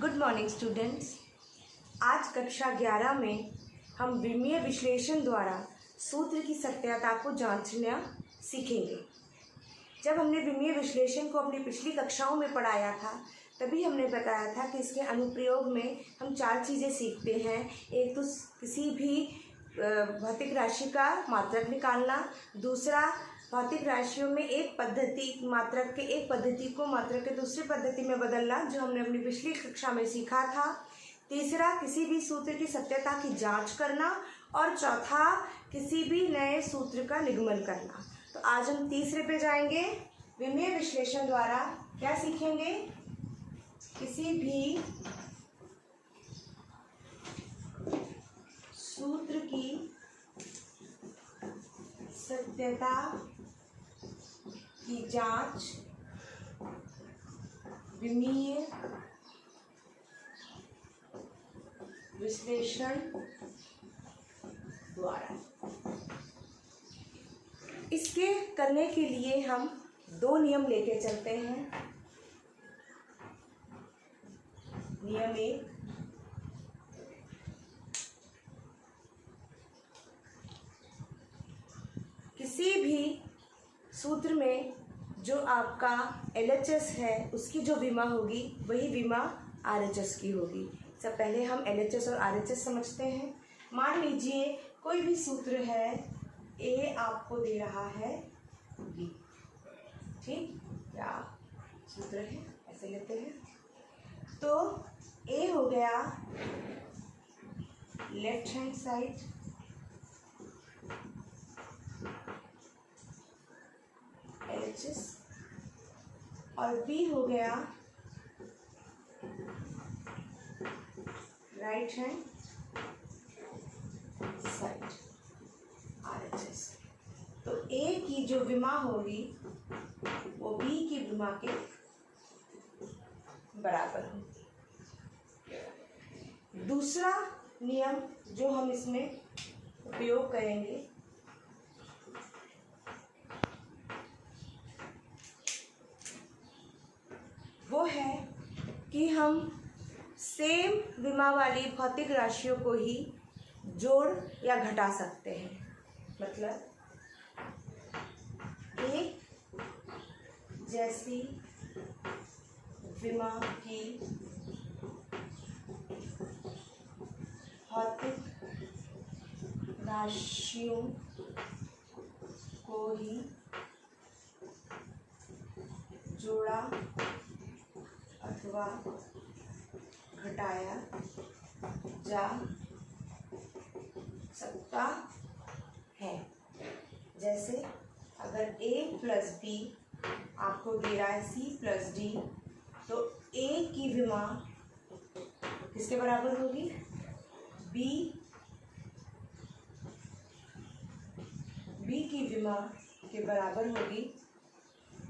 Good morning students. आज कक्षा 11 में हम विमीय विश्लेषण द्वारा सूत्र की सत्यता को जांचना सीखेंगे। जब हमने विमीय विश्लेषण को अपनी पिछली कक्षाओं में पढ़ाया था तभी हमने बताया था कि इसके अनुप्रयोग में हम 4 चीज़ें सीखते हैं। एक तो किसी भी भौतिक राशि का मात्रक निकालना, दूसरा भौतिक राशियों में एक पद्धति को मात्रक के दूसरी पद्धति में बदलना, जो हमने अपनी पिछली कक्षा में सीखा था। तीसरा किसी भी सूत्र की सत्यता की जांच करना, और चौथा किसी भी नए सूत्र का निगमन करना। तो आज हम तीसरे पे जाएंगे। विमीय विश्लेषण द्वारा क्या सीखेंगे? किसी भी सूत्र की सत्यता की जांच विमीय विश्लेषण द्वारा। इसके करने के लिए हम 2 नियम लेके चलते हैं। नियम 1, किसी भी सूत्र में जो आपका LHS है उसकी जो विमा होगी वही विमा RHS की होगी। सब पहले हम LHS और RHS समझते हैं। मान लीजिए कोई भी सूत्र है, A आपको दे रहा है B, ठीक? या सूत्र है, ऐसे लेते हैं। तो A हो गया लेफ्ट हैंड साइड, LHS, और B हो गया राइट हैंड साइड, RHS। तो A की जो विमा होगी वो B की विमा के बराबर होगी। दूसरा नियम जो हम इसमें उपयोग करेंगे वो है कि हम सेम विमा वाली भौतिक राशियों को ही जोड़ या घटा सकते हैं। मतलब एक जैसी विमा की भौतिक राशियों को ही जोड़ा अथवा घटाया जा सकता है। जैसे अगर A + B आपको दे रहा है C + D, तो A की विमा किसके बराबर होगी? B की विमा के बराबर होगी,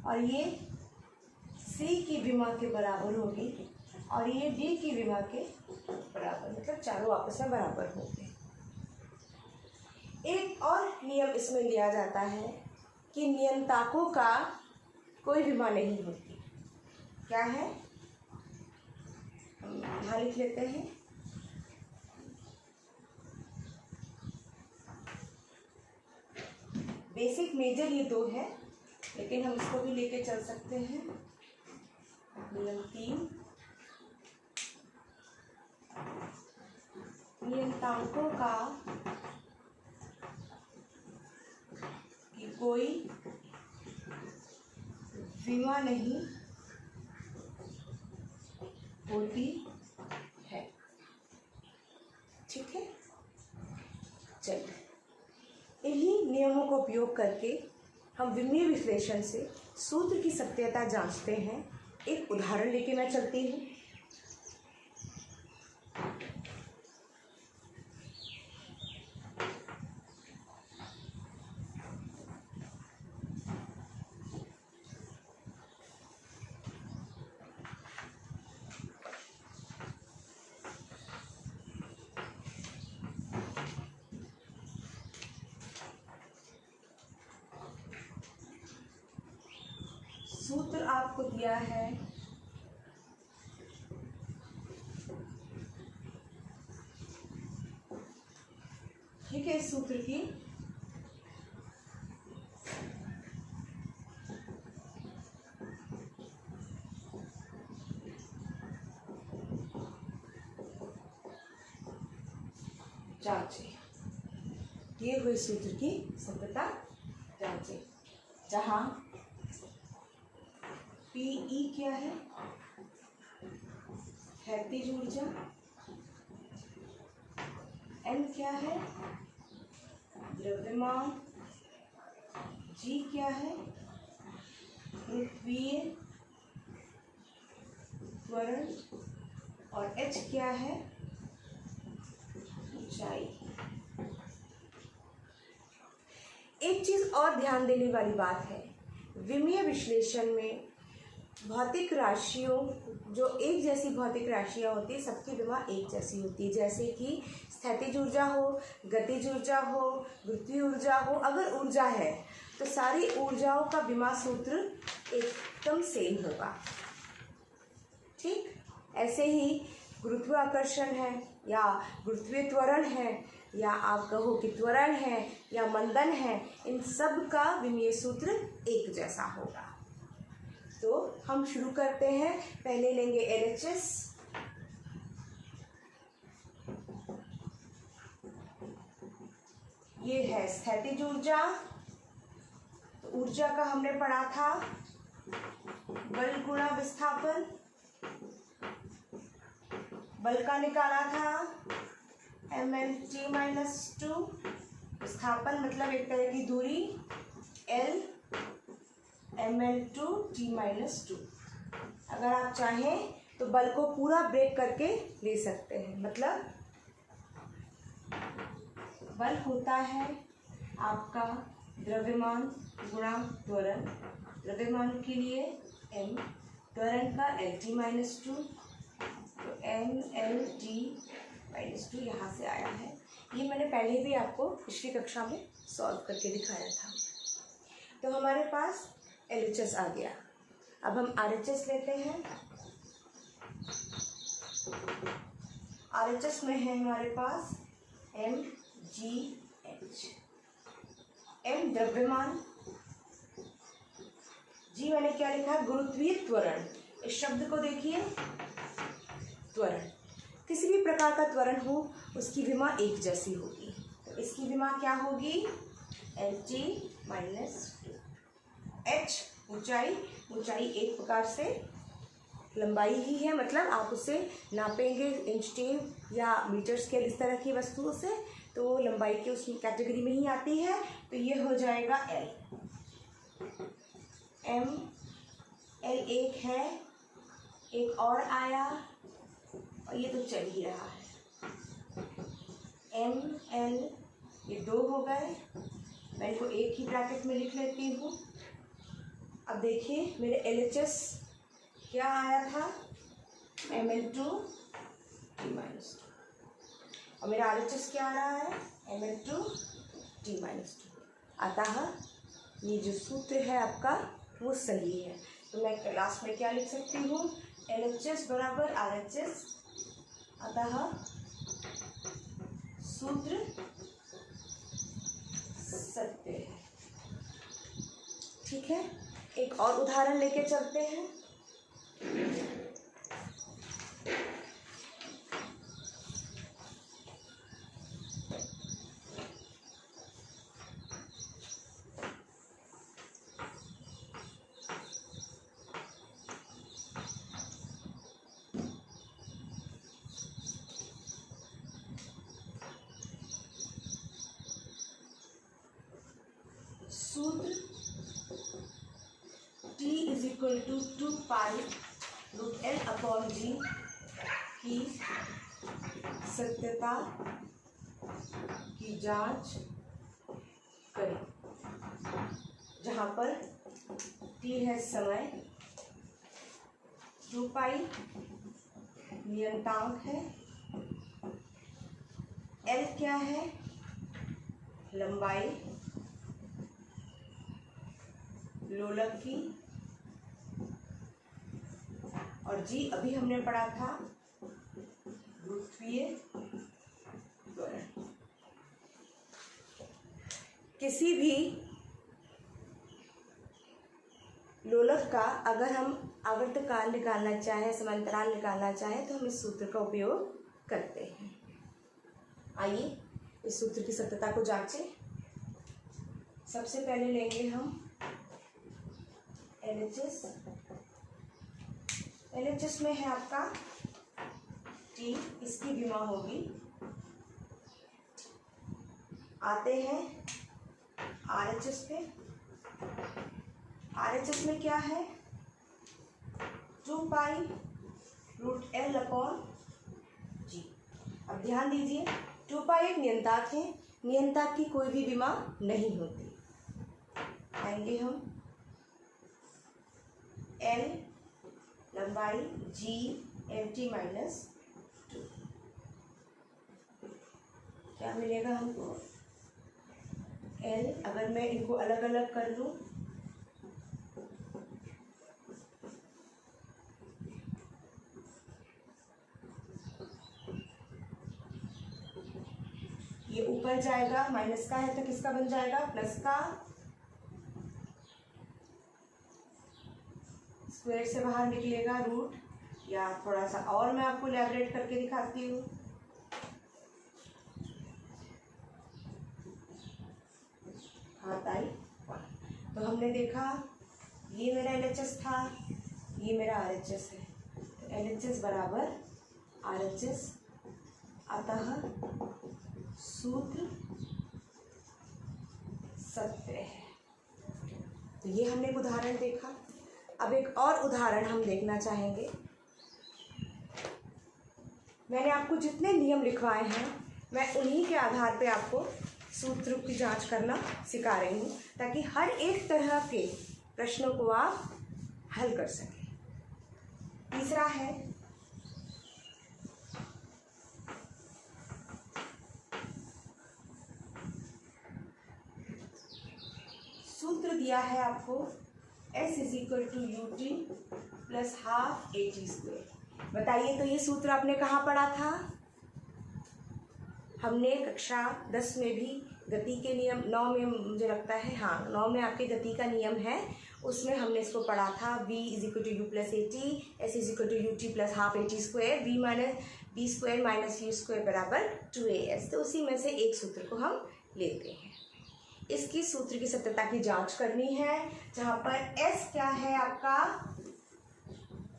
और ये C की विमा के बराबर होगी, और ये D की विमा के बराबर, मतलब चारों आपस में बराबर होंगे। एक और नियम इसमें लिया जाता है कि नियंताकों का कोई विमा नहीं होती। क्या है? हम यहाँ लिख लेते हैं। बेसिक मेजर ये 2 है, लेकिन हम इसको भी लेके चल सकते हैं। नियम 3, नियंताकों का की कोई विमा नहीं होती है। ठीक है, चलिए इन्हीं नियमों का उपयोग करके हम विमीय विश्लेषण से सूत्र की सत्यता जांचते हैं। एक उदाहरण लेके मैं चलती हूँ। सूत्र आपको दिया है ठीक है, इस सूत्र की जांचें, दिए हुए सूत्र की सत्यता जांचें, जहाँ पीई क्या है, क्षैतिज ऊर्जा, एम क्या है, द्रव्यमान, जी क्या है, गुरुत्वीय त्वरण, और एच क्या है, ऊंचाई। एक चीज और ध्यान देने वाली बात है, विमीय विश्लेषण में भौतिक राशियों, जो एक जैसी भौतिक राशियाँ होती है, सबकी विमा एक जैसी होती है। जैसे कि स्थैतिज ऊर्जा हो, गतिज ऊर्जा हो, गुरुत्वीय ऊर्जा हो, अगर ऊर्जा है तो सारी ऊर्जाओं का विमा सूत्र एकदम सेम होगा। ठीक, ऐसे ही गुरुत्वाकर्षण है या गुरुत्वीय त्वरण है या आप कहो कि त्वरण है या मंदन है, इन सब का विमीय सूत्र एक जैसा होगा। तो हम शुरू करते हैं। पहले लेंगे LHS, ये है स्थैतिज ऊर्जा। तो ऊर्जा का हमने पढ़ा था बल गुणा विस्थापन, बल का निकाला था mlt-2, विस्थापन मतलब एक तरह की दूरी L ml/t-2। अगर आप चाहें तो बल को पूरा ब्रेक करके ले सकते हैं। मतलब बल होता है आपका द्रव्यमान गुणा त्वरण, द्रव्यमान के लिए m, त्वरण का lt-2, तो mlt-2 यहाँ से आया है। ये मैंने पहले भी आपको पिछली कक्षा में सॉल्व करके दिखाया था। तो हमारे पास LHS आ गया। अब हम RHS लेते हैं। RHS में है हमारे पास mgh, m द्रव्यमान, जी मैंने क्या लिखा, गुरुत्वीय त्वरण। इस शब्द को देखिए, त्वरण, किसी भी प्रकार का त्वरण हो उसकी विमा एक जैसी होगी। तो इसकी विमा क्या होगी, lt-2। h ऊंचाई, ऊंचाई एक प्रकार से लंबाई ही है, मतलब आप उसे नापेंगे इंच टेप या मीटर स्केल इस तरह की वस्तुओं से, तो वो लंबाई के उस कैटेगरी में ही आती है। तो ये हो जाएगा L, M, L एक है, एक और आया और ये तो चल ही रहा है, M, L, ये दो हो गए। मैं इनको एक ही ब्रैकेट में लिख लेती हूँ। अब देखिए मेरे LHS क्या आया था, ml/t-2, और मेरा RHS क्या आ रहा है, ml/t-2। अतः ये जो सूत्र है आपका वो सही है। तो मैं क्लास में क्या लिख सकती हूँ, LHS बराबर RHS, अतः सूत्र सत्य है। ठीक है, एक और उदाहरण लेके चलते हैं। सूत्र T = 2π√L/g की सत्यता की जांच करें, जहाँ पर T है समय, 2π नियतांक है, L क्या है, लंबाई लोलक की, और जी अभी हमने पढ़ा था गुरुत्वीय त्वरण। किसी भी लोलक का अगर हम आवर्तकाल निकालना चाहें, समांतराल निकालना चाहें, तो हम इस सूत्र का उपयोग करते हैं। आइए इस सूत्र की सत्यता को जांचें। सबसे पहले लेंगे हम LHS। LHS में है आपका T, इसकी विमा होगी। आते हैं RHS पे। RHS में क्या है? 2 pi root L upon G। अब ध्यान दीजिए, 2 पाई एक नियंताक है, नियंताक की कोई भी विमा नहीं होती। आएंगे हम L लंबाई, G LT माइनस 2। क्या मिलेगा हमको? L, अगर मैं इनको अलग अलग कर लूँ, ये ऊपर जाएगा, माइनस का है तो किसका बन जाएगा? प्लस का। स्क्वायर से बाहर निकलेगा रूट, या थोड़ा सा और मैं आपको इलैबोरेट करके दिखाती हूँ। हाथ आई। तो हमने देखा ये मेरा LHS था, ये मेरा RHS है। तो LHS बराबर RHS, अतः सूत्र सत्य है। तो ये हमने एक उदाहरण देखा। अब एक और उदाहरण हम देखना चाहेंगे। मैंने आपको जितने नियम लिखवाए हैं, मैं उन्हीं के आधार पे आपको सूत्र की जांच करना सिखा रही हूँ, ताकि हर एक तरह के प्रश्नों को आप हल कर सकें। तीसरा है सूत्र दिया है आपको S = UT + ½ AT²। बताइए तो ये सूत्र आपने कहाँ पढ़ा था? हमने कक्षा 10 में भी गति के नियम, 9 में मुझे लगता है, हाँ 9 में आपके गति का नियम है, उसमें हमने इसको पढ़ा था। V = U + AT, S = UT + ½ AT², V² - U² बराबर 2AS। तो उसी में से एक सूत्र को हम लेते हैं। इसकी सूत्र की सत्यता की जांच करनी है, जहाँ पर S क्या है आपका?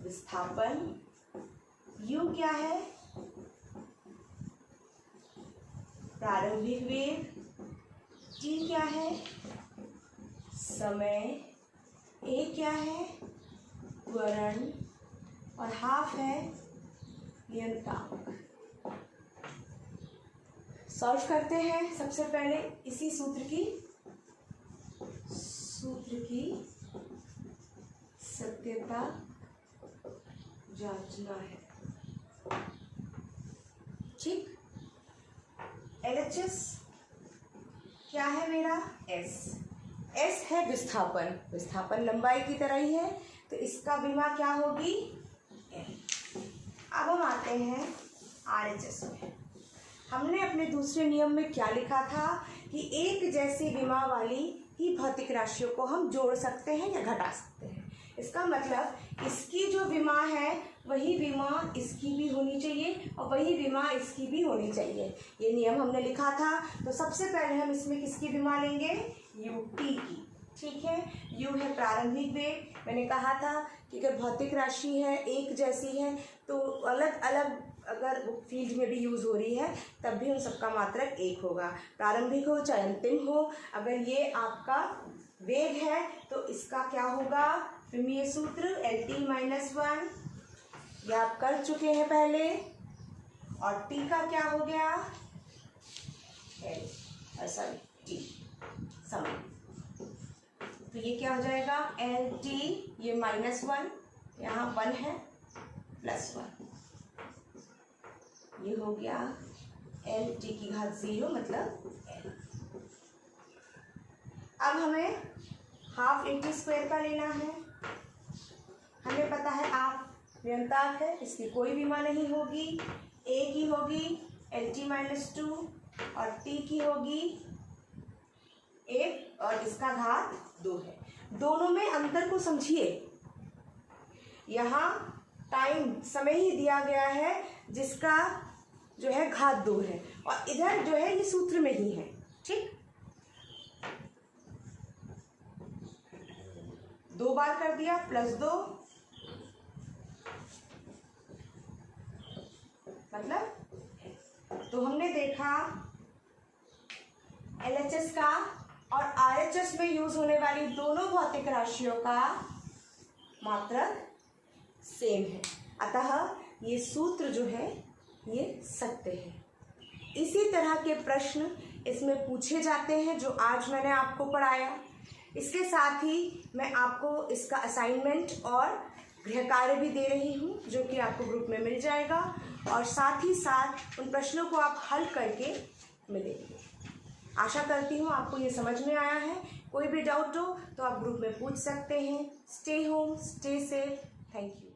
विस्थापन। U क्या है? प्रारंभिक वेग। T क्या है? समय। A क्या है? त्वरण। और ½ है नियंतांक। सॉल्व करते हैं। सबसे पहले इसी सूत्र की सत्यता जांचना है। ठीक। LHS क्या है मेरा? S है विस्थापन, विस्थापन लंबाई की तरह ही है, तो इसका विमा क्या होगी? L। अब हम आते हैं RHS में। हमने अपने दूसरे नियम में क्या लिखा था कि एक जैसी विमा वाली ही भौतिक राशियों को हम जोड़ सकते हैं या घटा सकते हैं। इसका मतलब इसकी जो विमा है वही विमा इसकी भी होनी चाहिए और वही विमा इसकी भी होनी चाहिए। ये नियम हमने लिखा था। तो सबसे पहले हम इसमें किसकी विमा लेंगे? UT की। ठीक है। U है प्रारंभिक वेग। मैंने कहा था कि अगर भौतिक राशि है, एक जैसी है, तो अलग अलग अगर फील्ड में भी यूज़ हो रही है तब भी उन सबका मात्रक एक होगा, प्रारंभिक हो चाहे अंतिम हो। अगर ये आपका वेग है तो इसका क्या होगा? विमीय सूत्र LT-1, ये आप कर चुके हैं पहले। और T का क्या हो गया? T, समय। तो ये क्या हो जाएगा? LT, ये -1, यहाँ 1 है, +1, ये हो गया LT⁻0 मतलब L। अब हमें ½ AT² का लेना है। हमें पता है आप नियंताक है, इसकी कोई विमा नहीं होगी। A की होगी LT-2 और T की होगी 1 और इसका घात 2 है। दोनों में अंतर को समझिए। यहाँ टाइम समय ही दिया गया है जिसका जो है घात 2 है, और इधर जो है ये सूत्र में ही है। ठीक, 2 बार कर दिया +2, मतलब तो हमने देखा LHS का और RHS में यूज होने वाली दोनों भौतिक राशियों का मात्रक सेम है, अतः ये सूत्र जो है ये सत्य है। इसी तरह के प्रश्न इसमें पूछे जाते हैं जो आज मैंने आपको पढ़ाया। इसके साथ ही मैं आपको इसका असाइनमेंट और गृह कार्य भी दे रही हूँ, जो कि आपको ग्रुप में मिल जाएगा, और साथ ही साथ उन प्रश्नों को आप हल करके मिलेंगे। आशा करती हूँ आपको ये समझ में आया है। कोई भी डाउट हो तो आप ग्रुप में पूछ सकते हैं। Stay home, stay safe. Thank you.